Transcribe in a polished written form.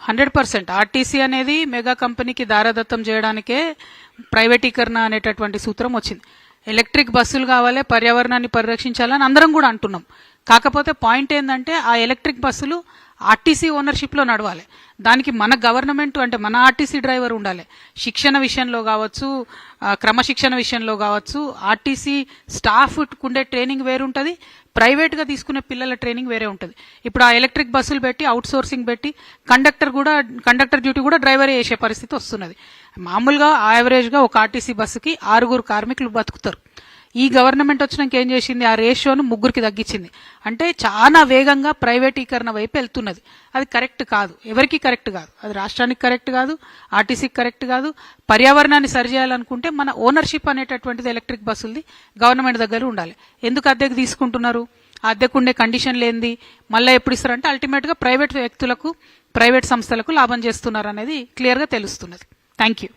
100% RTC అనేది mega కంపెనీకి దారదత్తం చేయడానికే ప్రైవేటీకరణ అనేటటువంటి సూత్రం వచ్చింది. ఎలక్ట్రిక్ బస్సులు కావాలి, పర్యావరణాన్ని పరిరక్షించాలని అందరం కూడా అంటున్నాం. కాకపోతే పాయింట్ ఏంటంటే ఆ ఎలక్ట్రిక్ బస్సులు ఆర్టీసీ ఓనర్షిప్లో నడవాలి. దానికి మన గవర్నమెంట్ అంటే మన ఆర్టీసీ డ్రైవర్ ఉండాలి. శిక్షణ విషయంలో కావచ్చు, క్రమశిక్షణ విషయంలో కావచ్చు, ఆర్టీసీ స్టాఫ్ ఉండే ట్రైనింగ్ వేరు ఉంటుంది, ప్రైవేట్గా తీసుకునే పిల్లల ట్రైనింగ్ వేరే ఉంటుంది. ఇప్పుడు ఆ ఎలక్ట్రిక్ బస్సులు పెట్టి అవుట్ సోర్సింగ్ పెట్టి కండక్టర్ డ్యూటీ కూడా డ్రైవరే చేసే పరిస్థితి వస్తున్నది. మామూలుగా యావరేజ్గా ఒక ఆర్టీసీ బస్సుకి 6 కార్మికులు బతుకుతారు. ఈ గవర్నమెంట్ వచ్చినాక ఏం చేసింది, ఆ రేషియోను 3కి తగ్గించింది. అంటే చాలా వేగంగా ప్రైవేటీకరణ వైపు వెళ్తున్నది. అది కరెక్ట్ కాదు, ఎవరికి కరెక్ట్ కాదు. అది రాష్ట్రానికి కరెక్ట్ కాదు, ఆర్టీసీకి కరెక్ట్ కాదు. పర్యావరణాన్ని సరిచేయాలనుకుంటే మన ఓనర్షిప్ అనేటటువంటిది ఎలక్ట్రిక్ బస్సులది గవర్నమెంట్ దగ్గర ఉండాలి. ఎందుకు అద్దెకు తీసుకుంటున్నారు? ఆ అద్దెకు ఉండే కండిషన్లు ఏంది, మళ్ళీ ఎప్పుడు ఇస్తారంటే అల్టిమేట్గా ప్రైవేట్ వ్యక్తులకు, ప్రైవేట్ సంస్థలకు లాభం చేస్తున్నారు అనేది క్లియర్గా తెలుస్తున్నది. Thank you.